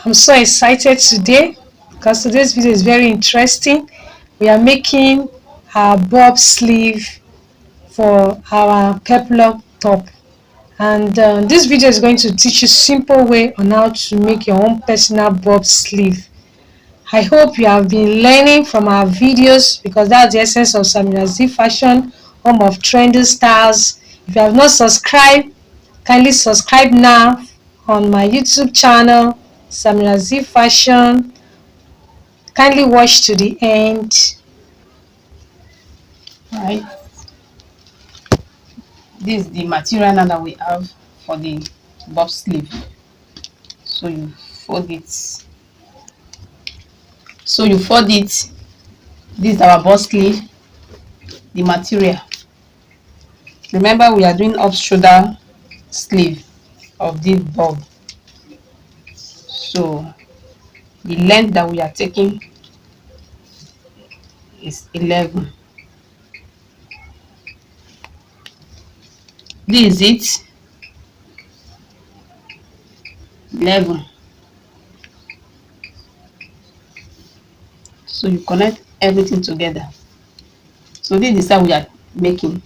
I'm so excited today because today's video is very interesting. We are making our bob sleeve for our peplum top, and this video is going to teach you simple way on how to make your own personal bob sleeve. I hope you have been learning from our videos because that's the essence of Samira Z Fashion, home of trendy styles. If you have not subscribed, kindly subscribe now on my YouTube channel, Samira Z Fashion. Kindly watch to the end. Right, this is the material now that we have for the bob sleeve. So you fold it. This is our bob sleeve, the material. Remember, we are doing up shoulder sleeve of this bob. So the length that we are taking is 11. This is it. 11. So you connect everything together. So this is how we are making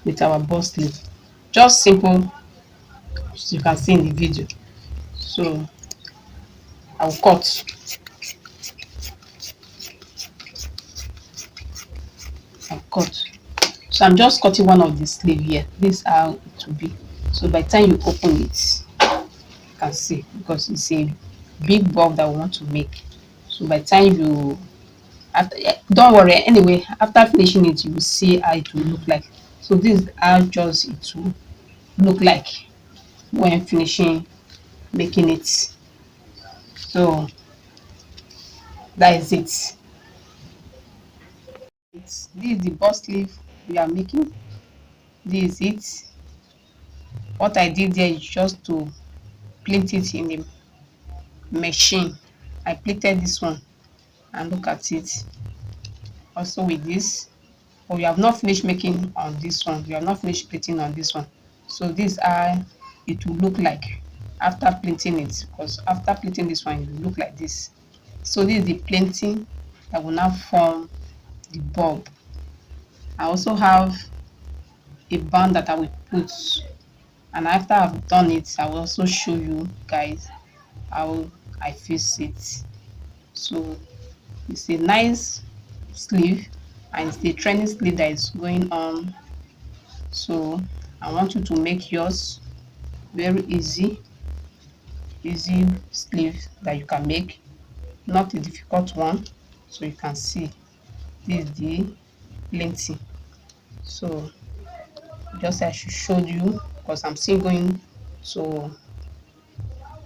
with our bob sleeve. Just simple, as you can see in the video. So I'll cut. So I'm just cutting one of the sleeve here. This is how it will be. So by the time you open it, you can see, because it's a big bob that we want to make. So by the time you don't worry, anyway, after finishing it, you will see how it will look like. So this is how just it will look like when finishing making it. So that is it. This is the bob sleeve we are making. This is it. What I did there is just to plait it in the machine. I plaited this one, and look at it. Also with this, but we have not finished making on this one. We have not finished plaiting on this one. So this is how it will look like after plaiting it, because after plaiting this one, it will look like this. So this is the plaiting that will now form the bob. I also have a band that I will put, and after I've done it, I will also show you guys how I fix it. So it's a nice sleeve, and it's the trendy sleeve that is going on. So I want you to make yours very easy sleeve that you can make, not a difficult one. So you can see this is the plenty. So just as I showed you, because I'm still going to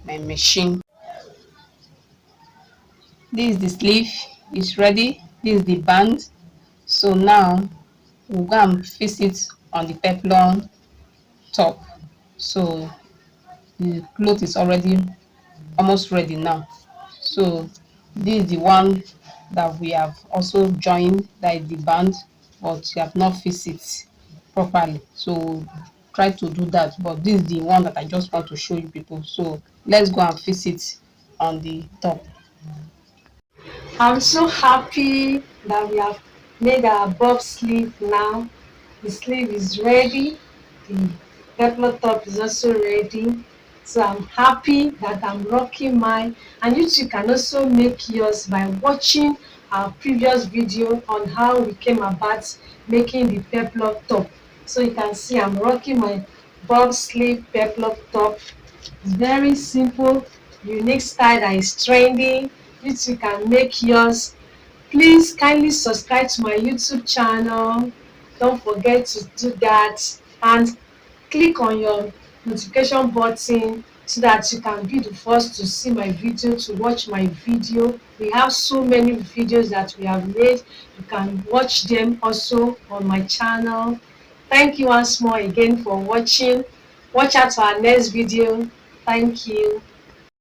my machine. This is the sleeve, it's ready. This is the band. So now we'll go and fix it on the peplum top. So the cloth is already almost ready now. So this is the one that we have also joined, that is the band, but we have not fixed it properly. So try to do that, but this is the one that I just want to show you people. So let's go and fix it on the top. I'm so happy that we have made our bob sleeve now. The sleeve is ready. The peplum top is also ready. So I'm happy that I'm rocking mine, and you too can also make yours by watching our previous video on how we came about making the peplum top. So you can see I'm rocking my bob sleeve peplum top. It's very simple, unique style that is trendy. You too can make yours. Please kindly subscribe to my YouTube channel. Don't forget to do that, and click on your notification button so that you can be the first to see my video, to watch my video. We have so many videos that we have made. You can watch them also on my channel. Thank you once more again for watching. Watch out for our next video. Thank you.